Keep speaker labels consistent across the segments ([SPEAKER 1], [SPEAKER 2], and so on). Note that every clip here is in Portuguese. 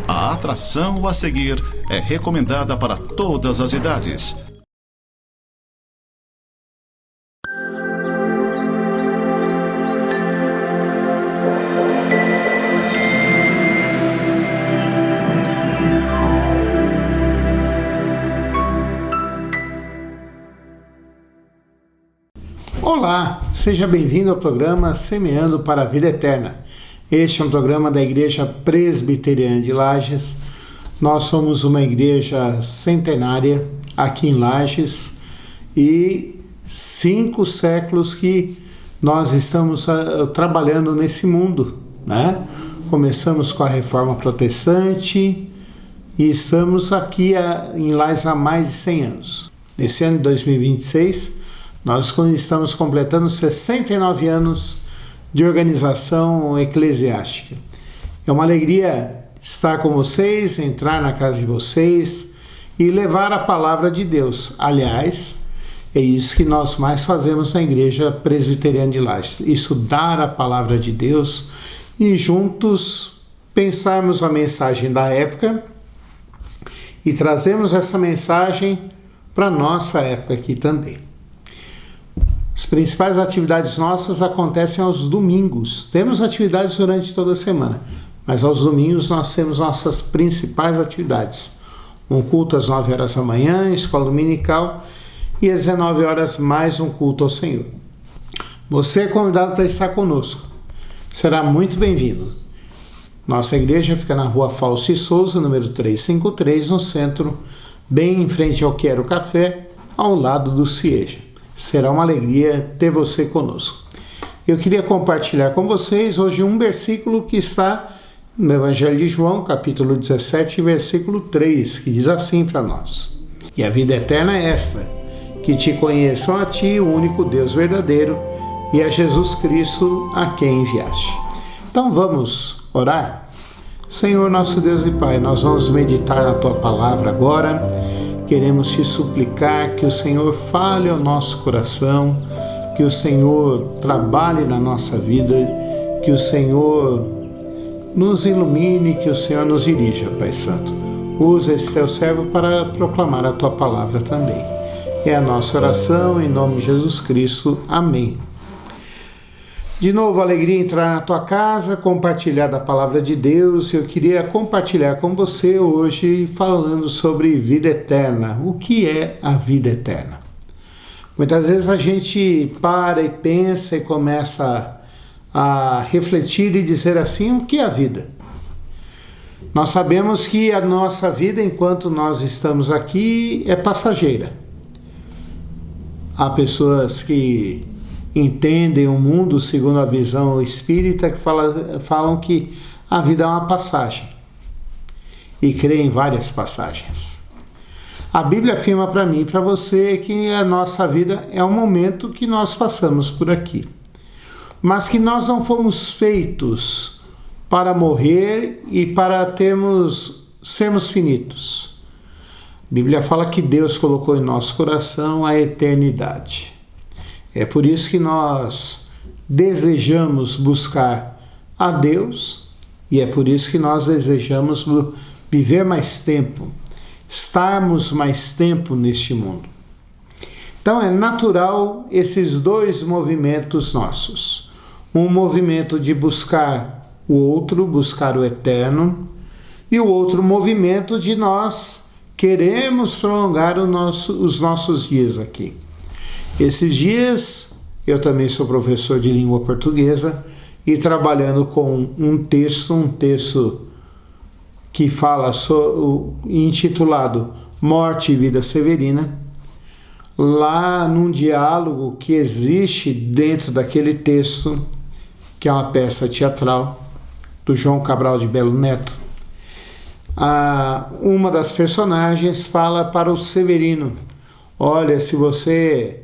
[SPEAKER 1] A atração a seguir é recomendada para todas as idades.
[SPEAKER 2] Olá, seja bem-vindo ao programa Semeando para a Vida Eterna. Este é um programa da Igreja Presbiteriana de Lages. Nós somos uma igreja centenária aqui em Lages e 5 séculos que nós estamos trabalhando nesse mundo, né? Começamos com a Reforma Protestante e estamos aqui em Lages há mais de 100 anos. Nesse ano de 2026, nós estamos completando 69 anos de organização eclesiástica. É uma alegria estar com vocês, entrar na casa de vocês e levar a palavra de Deus. Aliás, é isso que nós mais fazemos na Igreja Presbiteriana de Lages. Estudar a palavra de Deus e juntos pensarmos a mensagem da época e trazemos essa mensagem para a nossa época aqui também. As principais atividades nossas acontecem aos domingos. Temos atividades durante toda a semana, mas aos domingos nós temos nossas principais atividades. Um culto às 9 horas da manhã, escola dominical, e às 19 horas mais um culto ao Senhor. Você é convidado para estar conosco. Será muito bem-vindo. Nossa igreja fica na rua Fausto e Souza, número 353, no centro, bem em frente ao Quero Café, ao lado do Cieja. Será uma alegria ter você conosco. Eu queria compartilhar com vocês hoje um versículo que está no Evangelho de João, capítulo 17, versículo 3, que diz assim para nós: E a vida eterna é esta, que te conheçam a ti, o único Deus verdadeiro, e a Jesus Cristo, a quem enviaste. Então vamos orar? Senhor, nosso Deus e Pai, nós vamos meditar na tua palavra agora. Queremos te suplicar que o Senhor fale ao nosso coração, que o Senhor trabalhe na nossa vida, que o Senhor nos ilumine, que o Senhor nos dirija, Pai Santo. Usa esse teu servo para proclamar a tua palavra também. É a nossa oração, em nome de Jesus Cristo. Amém. De novo, alegria entrar na tua casa, compartilhar da palavra de Deus. Eu queria compartilhar com você hoje falando sobre vida eterna. O que é a vida eterna? Muitas vezes a gente para e pensa e começa a refletir e dizer assim, o que é a vida? Nós sabemos que a nossa vida, enquanto nós estamos aqui, é passageira. Há pessoas que entendem o mundo segundo a visão espírita, que falam que a vida é uma passagem e creem em várias passagens. A Bíblia afirma para mim e para você que a nossa vida é um momento que nós passamos por aqui, mas que nós não fomos feitos para morrer e para sermos finitos. A Bíblia fala que Deus colocou em nosso coração a eternidade. É por isso que nós desejamos buscar a Deus e é por isso que nós desejamos viver mais tempo, estarmos mais tempo neste mundo. Então é natural esses dois movimentos nossos. Um movimento de buscar o outro, buscar o eterno, e o outro movimento de nós queremos prolongar os nossos dias aqui. Esses dias, eu também sou professor de língua portuguesa e trabalhando com um texto que fala intitulado Morte e Vida Severina, lá num diálogo que existe dentro daquele texto, que é uma peça teatral do João Cabral de Melo Neto. Uma das personagens fala para o Severino: olha, se você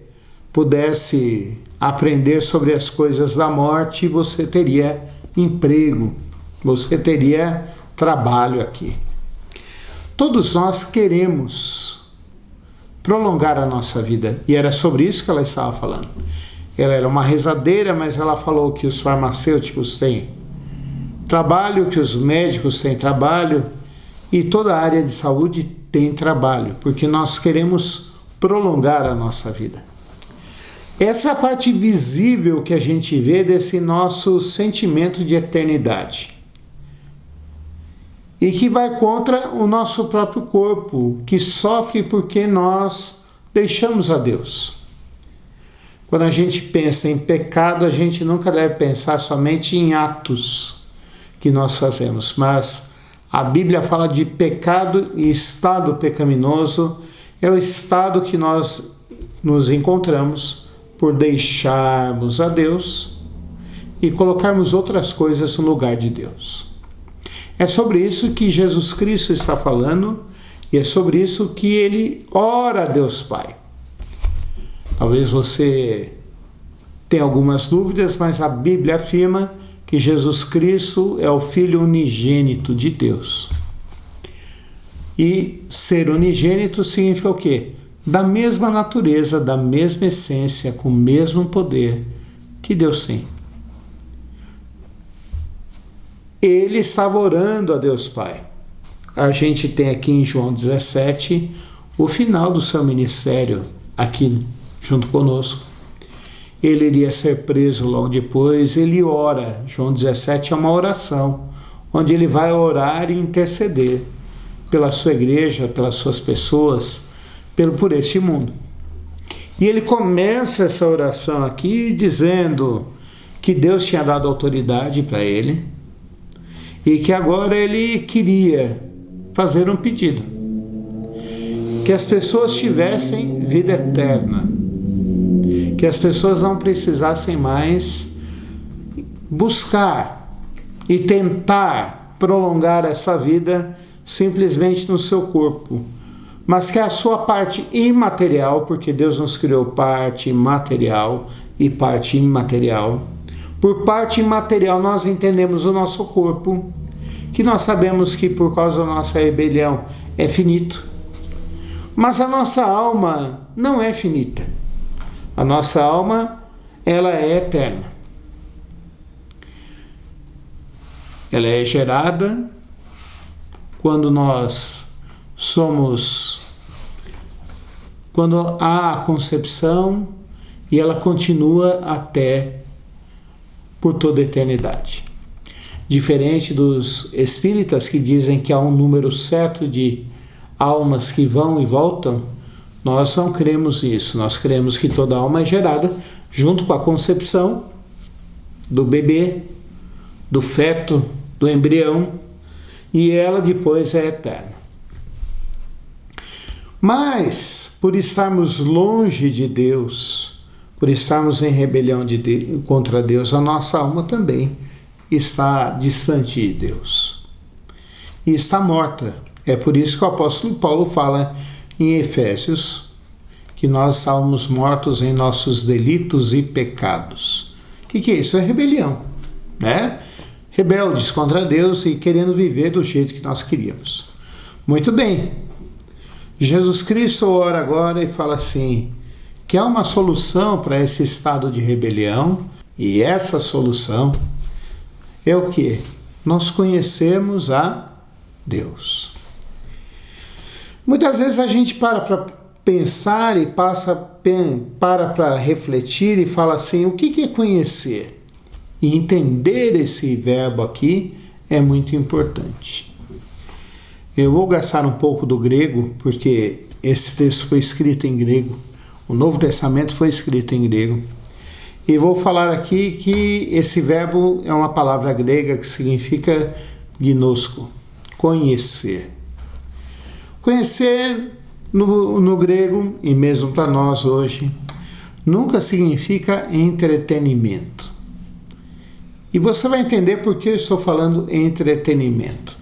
[SPEAKER 2] pudesse aprender sobre as coisas da morte, você teria emprego, você teria trabalho aqui. Todos nós queremos prolongar a nossa vida, e era sobre isso que ela estava falando. Ela era uma rezadeira, mas ela falou que os farmacêuticos têm trabalho, que os médicos têm trabalho, E toda a área de saúde tem trabalho, porque nós queremos prolongar a nossa vida. Essa é a parte visível que a gente vê desse nosso sentimento de eternidade. E que vai contra o nosso próprio corpo, que sofre porque nós deixamos a Deus. Quando a gente pensa em pecado, a gente nunca deve pensar somente em atos que nós fazemos, mas a Bíblia fala de pecado e estado pecaminoso, é o estado que nós nos encontramos por deixarmos a Deus e colocarmos outras coisas no lugar de Deus. É sobre isso que Jesus Cristo está falando e é sobre isso que ele ora a Deus Pai. Talvez você tenha algumas dúvidas, mas a Bíblia afirma que Jesus Cristo é o Filho unigênito de Deus. E ser unigênito significa o quê? Da mesma natureza, da mesma essência, com o mesmo poder que Deus tem. Ele estava orando a Deus Pai. A gente tem aqui em João 17 o final do seu ministério aqui junto conosco. Ele iria ser preso logo depois, ele ora. João 17 é uma oração, onde ele vai orar e interceder pela sua igreja, pelas suas pessoas, por este mundo. E ele começa essa oração aqui dizendo que Deus tinha dado autoridade para ele e que agora ele queria fazer um pedido: que as pessoas tivessem vida eterna, que as pessoas não precisassem mais buscar e tentar prolongar essa vida simplesmente no seu corpo, mas que a sua parte imaterial, porque Deus nos criou parte material e parte imaterial. Por parte imaterial nós entendemos o nosso corpo, que nós sabemos que por causa da nossa rebelião é finito, mas a nossa alma não é finita. A nossa alma, ela é eterna. Ela é gerada quando quando há a concepção, e ela continua até por toda a eternidade. Diferente dos espíritas que dizem que há um número certo de almas que vão e voltam, nós não cremos nisso. Nós cremos que toda alma é gerada junto com a concepção do bebê, do feto, do embrião, e ela depois é eterna. Mas, por estarmos longe de Deus, por estarmos em rebelião contra Deus, a nossa alma também está distante de Deus e está morta. É por isso que o apóstolo Paulo fala em Efésios que nós estávamos mortos em nossos delitos e pecados. O que é isso? É rebelião, né? Rebeldes contra Deus e querendo viver do jeito que nós queríamos. Muito bem. Jesus Cristo ora agora e fala assim, que há uma solução para esse estado de rebelião, e essa solução é o quê? Nós conhecemos a Deus. Muitas vezes a gente para pensar e para refletir e fala assim, o que é conhecer? E entender esse verbo aqui é muito importante. Eu vou gastar um pouco do grego, porque esse texto foi escrito em grego. O Novo Testamento foi escrito em grego. E vou falar aqui que esse verbo é uma palavra grega que significa gnosko, conhecer. Conhecer no grego, e mesmo para nós hoje, nunca significa entretenimento. E você vai entender por que eu estou falando entretenimento.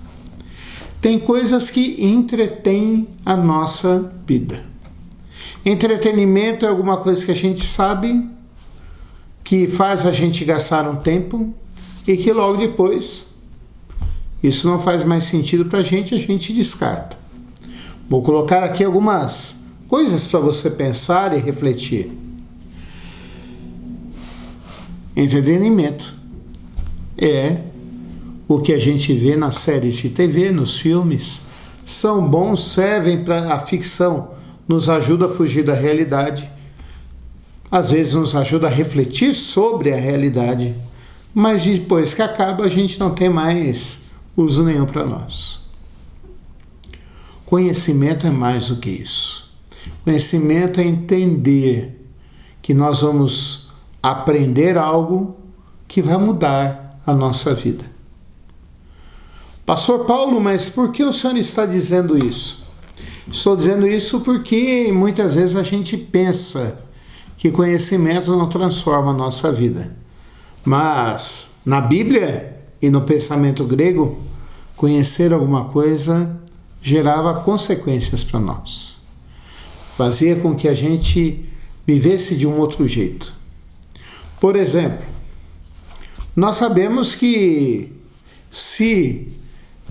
[SPEAKER 2] Tem coisas que entretêm a nossa vida. Entretenimento é alguma coisa que a gente sabe, que faz a gente gastar um tempo e que logo depois isso não faz mais sentido para a gente descarta. Vou colocar aqui algumas coisas para você pensar e refletir. Entretenimento é o que a gente vê nas séries de TV, nos filmes, são bons, servem para a ficção, nos ajuda a fugir da realidade, às vezes nos ajuda a refletir sobre a realidade, mas depois que acaba a gente não tem mais uso nenhum para nós. Conhecimento é mais do que isso. Conhecimento é entender que nós vamos aprender algo que vai mudar a nossa vida. Pastor Paulo, mas por que o senhor está dizendo isso? Estou dizendo isso porque muitas vezes a gente pensa que conhecimento não transforma a nossa vida. Mas na Bíblia e no pensamento grego, conhecer alguma coisa gerava consequências para nós. Fazia com que a gente vivesse de um outro jeito. Por exemplo, nós sabemos que se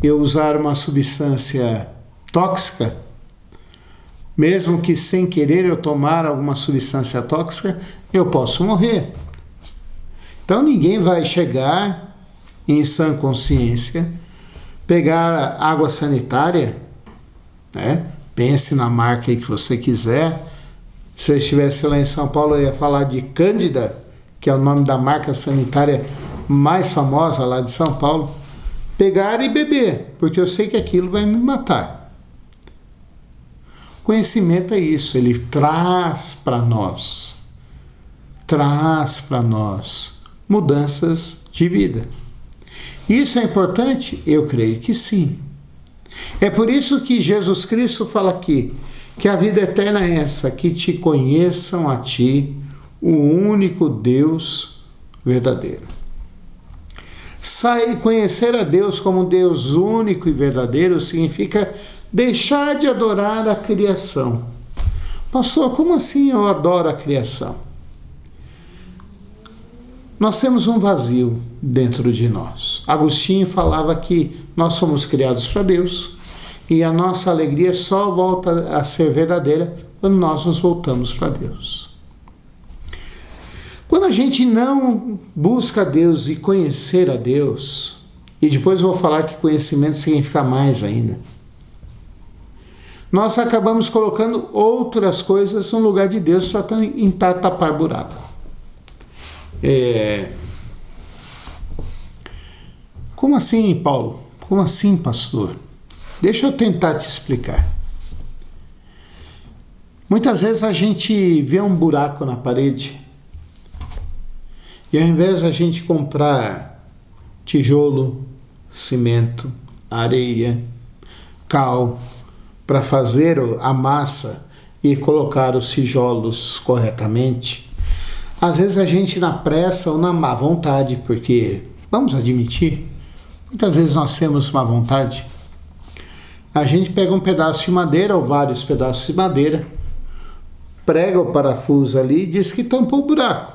[SPEAKER 2] eu usar uma substância tóxica, mesmo que sem querer eu tomar alguma substância tóxica, eu posso morrer. Então ninguém vai chegar em sã consciência, pegar água sanitária, né? Pense na marca aí que você quiser. Se eu estivesse lá em São Paulo, eu ia falar de Cândida, que é o nome da marca sanitária mais famosa lá de São Paulo. Pegar e beber, porque eu sei que aquilo vai me matar. Conhecimento é isso, ele traz para nós mudanças de vida. Isso é importante? Eu creio que sim. É por isso que Jesus Cristo fala aqui, que a vida eterna é essa, que te conheçam a ti, o único Deus verdadeiro. Conhecer a Deus como Deus único e verdadeiro significa deixar de adorar a criação. Pastor, como assim eu adoro a criação? Nós temos um vazio dentro de nós. Agostinho falava que nós somos criados para Deus e a nossa alegria só volta a ser verdadeira quando nós nos voltamos para Deus. Quando a gente não busca Deus e conhecer a Deus, e depois eu vou falar que conhecimento significa mais ainda, nós acabamos colocando outras coisas no lugar de Deus para tentar tapar buraco. Como assim, Paulo? Como assim, pastor? Deixa eu tentar te explicar. Muitas vezes a gente vê um buraco na parede e ao invés de a gente comprar tijolo, cimento, areia, cal, para fazer a massa e colocar os tijolos corretamente, às vezes a gente na pressa ou na má vontade, porque, vamos admitir, muitas vezes nós temos má vontade, a gente pega um pedaço de madeira ou vários pedaços de madeira, prega o parafuso ali e diz que tampou o buraco.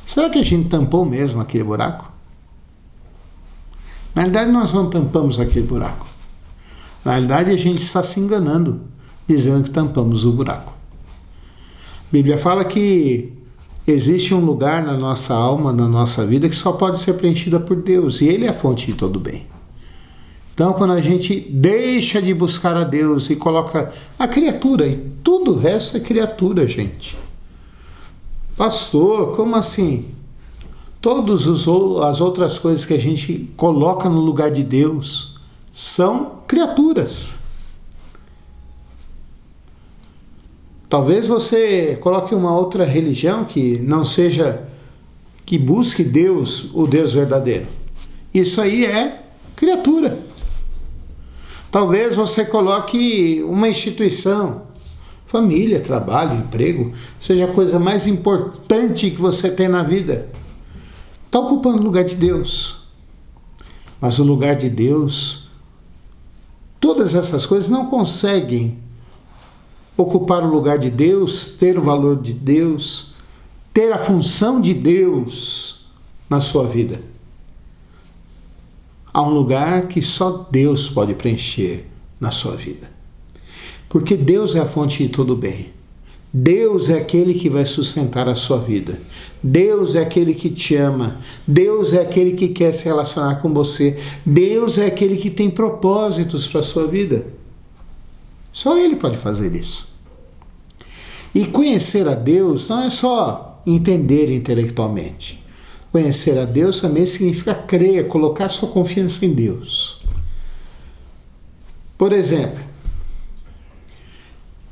[SPEAKER 2] Será que a gente tampou mesmo aquele buraco? Na realidade, nós não tampamos aquele buraco. Na realidade, a gente está se enganando, dizendo que tampamos o buraco. A Bíblia fala que existe um lugar na nossa alma, na nossa vida, que só pode ser preenchida por Deus, e Ele é a fonte de todo bem. Então, quando a gente deixa de buscar a Deus e coloca a criatura, e tudo o resto é criatura, gente. Pastor, como assim? Todas as outras coisas que a gente coloca no lugar de Deus são criaturas. Talvez você coloque uma outra religião que não seja, que busque Deus, o Deus verdadeiro. Isso aí é criatura. Talvez você coloque uma instituição, família, trabalho, emprego, seja a coisa mais importante que você tem na vida. Está ocupando o lugar de Deus. Mas o lugar de Deus, todas essas coisas não conseguem ocupar o lugar de Deus, ter o valor de Deus, ter a função de Deus na sua vida. Há um lugar que só Deus pode preencher na sua vida. Porque Deus é a fonte de todo bem. Deus é aquele que vai sustentar a sua vida. Deus é aquele que te ama. Deus é aquele que quer se relacionar com você. Deus é aquele que tem propósitos para a sua vida. Só Ele pode fazer isso. E conhecer a Deus não é só entender intelectualmente. Conhecer a Deus também significa crer, colocar sua confiança em Deus. Por exemplo,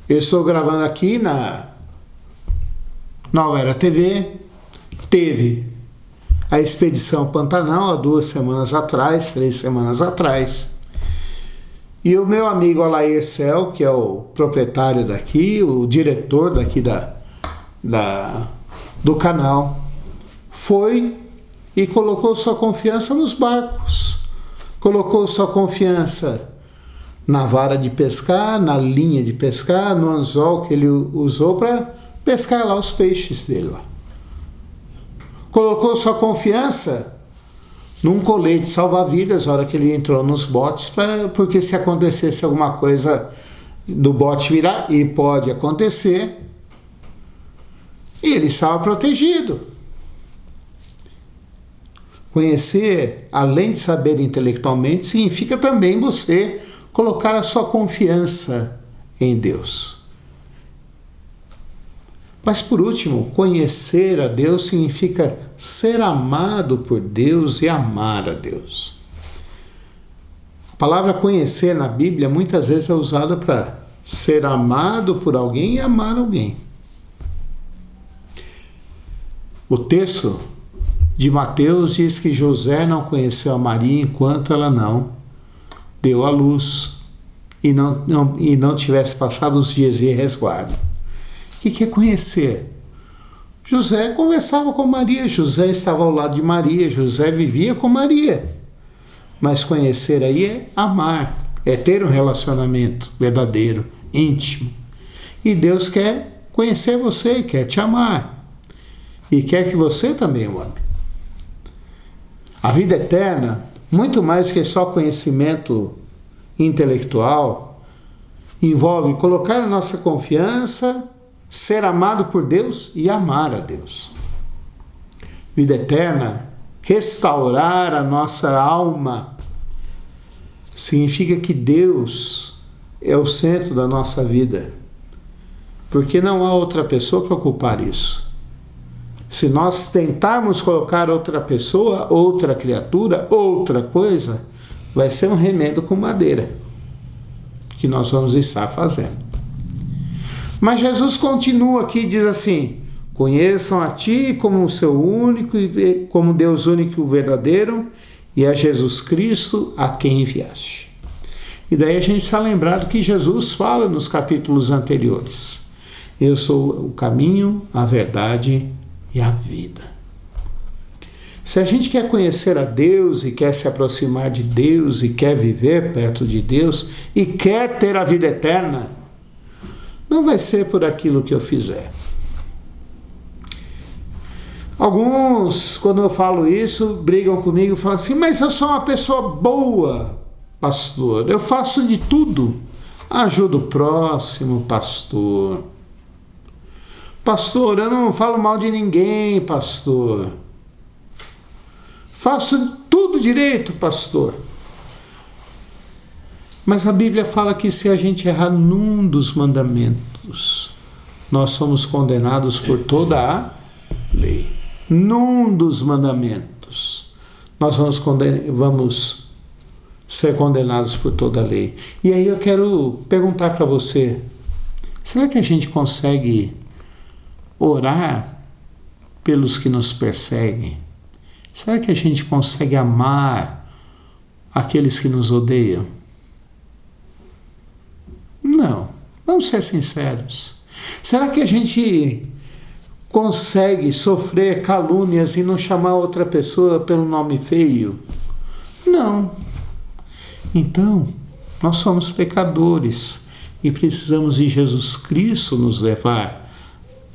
[SPEAKER 2] eu estou gravando aqui na Nova Era TV, teve a Expedição Pantanal há 2 semanas atrás, 3 semanas atrás, e o meu amigo Alair Cel, que é o proprietário daqui, o diretor daqui do canal, foi e colocou sua confiança nos barcos, colocou sua confiança na vara de pescar, na linha de pescar, no anzol que ele usou para pescar lá os peixes dele lá. Colocou sua confiança num colete salva-vidas na hora que ele entrou nos botes, porque se acontecesse alguma coisa do bote virar, e pode acontecer, ele estava protegido. Conhecer, além de saber intelectualmente, significa também você colocar a sua confiança em Deus. Mas por último, conhecer a Deus significa ser amado por Deus e amar a Deus. A palavra conhecer na Bíblia muitas vezes é usada para ser amado por alguém e amar alguém. O texto de Mateus diz que José não conheceu a Maria enquanto ela não deu à luz e não tivesse passado os dias de resguardo. O que é conhecer? José conversava com Maria, José estava ao lado de Maria, José vivia com Maria. Mas conhecer aí é amar, é ter um relacionamento verdadeiro, íntimo. E Deus quer conhecer você, quer te amar. E quer que você também o ame. A vida eterna, muito mais que só conhecimento intelectual, envolve colocar a nossa confiança, ser amado por Deus e amar a Deus. Vida eterna, restaurar a nossa alma, significa que Deus é o centro da nossa vida, porque não há outra pessoa para ocupar isso. Se nós tentarmos colocar outra pessoa, outra criatura, outra coisa, vai ser um remendo com madeira que nós vamos estar fazendo. Mas Jesus continua aqui e diz assim: conheçam a Ti como o seu único, como Deus único e verdadeiro, e a Jesus Cristo a quem enviaste. E daí a gente está lembrado que Jesus fala nos capítulos anteriores: eu sou o caminho, a verdade e a vida. Se a gente quer conhecer a Deus e quer se aproximar de Deus e quer viver perto de Deus e quer ter a vida eterna, não vai ser por aquilo que eu fizer. Alguns, quando eu falo isso, brigam comigo e falam assim: mas eu sou uma pessoa boa, pastor, eu faço de tudo. Ajudo o próximo, pastor. Pastor, eu não falo mal de ninguém, pastor. Faço tudo direito, pastor. Mas a Bíblia fala que se a gente errar num dos mandamentos, nós somos condenados por toda a lei. Num dos mandamentos, nós vamos ser condenados por toda a lei. E aí eu quero perguntar para você: será que a gente consegue orar pelos que nos perseguem? Será que a gente consegue amar aqueles que nos odeiam? Não. Vamos ser sinceros. Será que a gente consegue sofrer calúnias e não chamar outra pessoa pelo nome feio? Não. Então, nós somos pecadores e precisamos de Jesus Cristo nos levar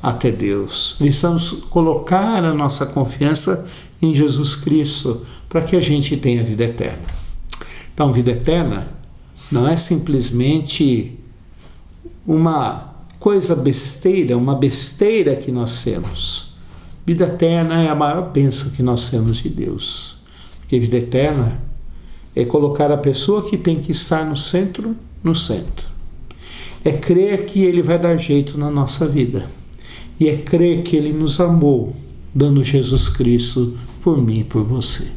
[SPEAKER 2] até Deus. Precisamos colocar a nossa confiança em Jesus Cristo para que a gente tenha vida eterna. Então, vida eterna não é simplesmente uma coisa besteira, uma besteira que nós temos. Vida eterna é a maior bênção que nós temos de Deus. Porque vida eterna é colocar a pessoa que tem que estar no centro, no centro. É crer que Ele vai dar jeito na nossa vida. E é crer que Ele nos amou, dando Jesus Cristo por mim e por você.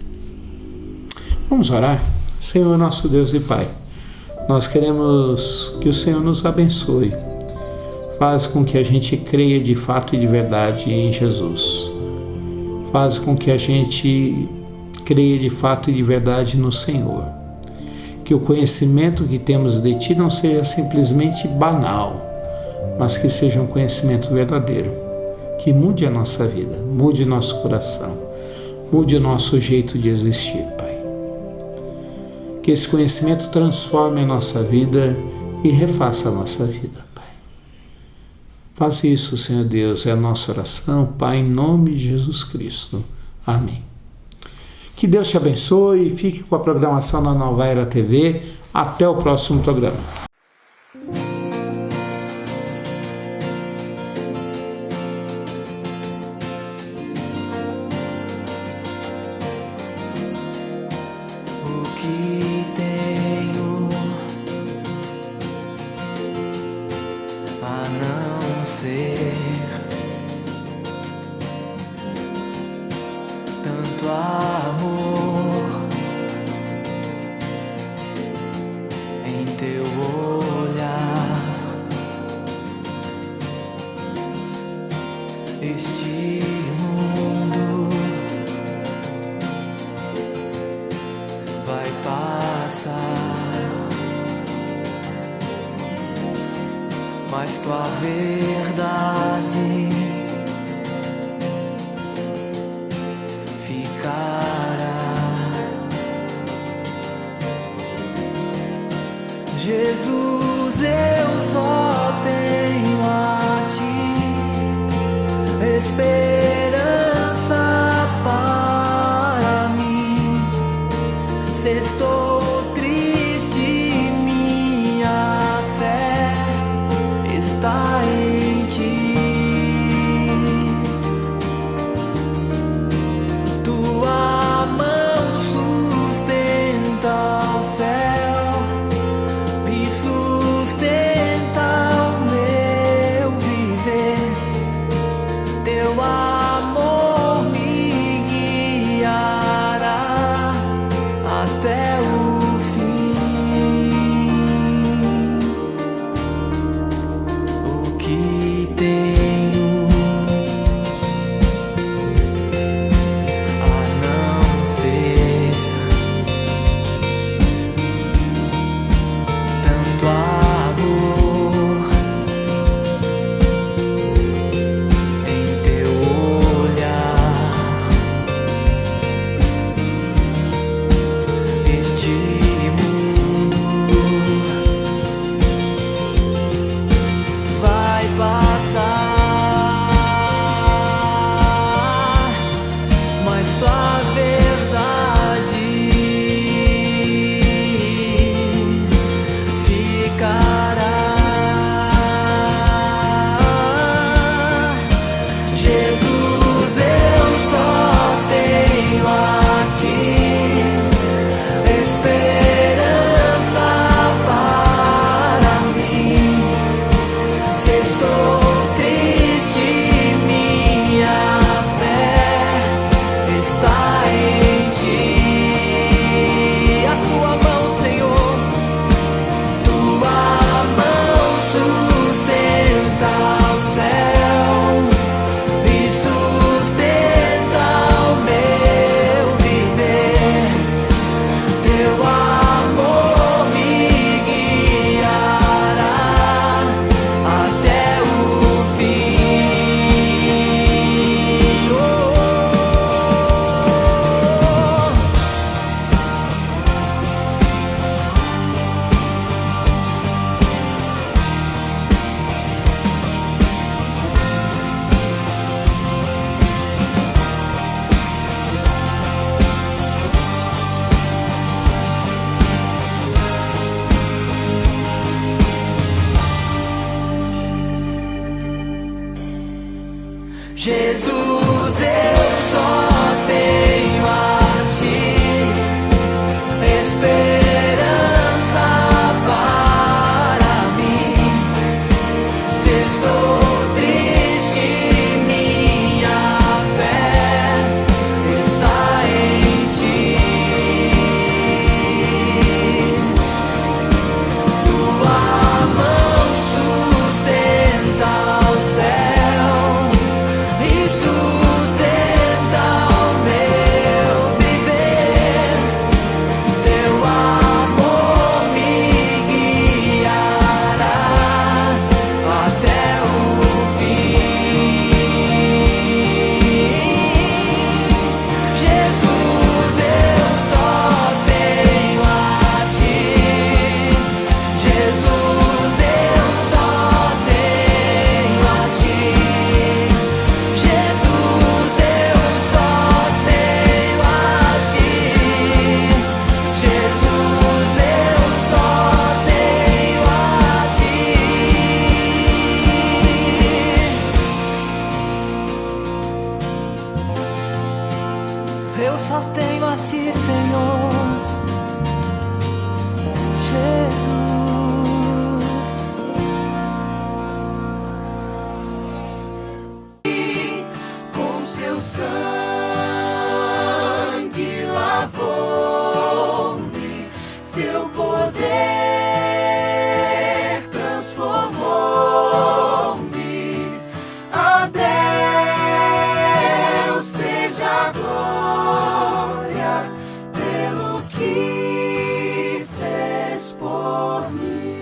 [SPEAKER 2] Vamos orar? Senhor nosso Deus e Pai, nós queremos que o Senhor nos abençoe. Faz com que a gente creia de fato e de verdade em Jesus. Faz com que a gente creia de fato e de verdade no Senhor. Que o conhecimento que temos de Ti não seja simplesmente banal, mas que seja um conhecimento verdadeiro, que mude a nossa vida, mude nosso coração, mude o nosso jeito de existir, Pai. Que esse conhecimento transforme a nossa vida e refaça a nossa vida, Pai. Faz isso, Senhor Deus, é a nossa oração, Pai, em nome de Jesus Cristo. Amém. Que Deus te abençoe e fique com a programação da Nova Era TV. Até o próximo programa.
[SPEAKER 3] O que tenho a não ser tanto amor em teu olhar? Este mundo vai passar, mas tua verdade ficará. Jesus, eu só tenho a Ti esperança para mim. Se estou triste, minha fé está em Ti. Tua mão sustenta o céu e sustenta o meu viver. Teu amor Jesus, eu só tenho a ti esperança para mim. Se estou triste, minha fé está em ti. Tua mão sustenta o céu e sustenta o meu viver. Teu amor me guiará até o fim. Jesus, eu só tenho a ti. Jesus, eu só tenho a ti. Jesus, eu só tenho a ti. Jesus, eu só tenho a ti. Eu só tenho a ti, Senhor Jesus. Com seu sangue lavou-me, seu poder transformou-me. A Deus seja a glória pelo que fez por mim.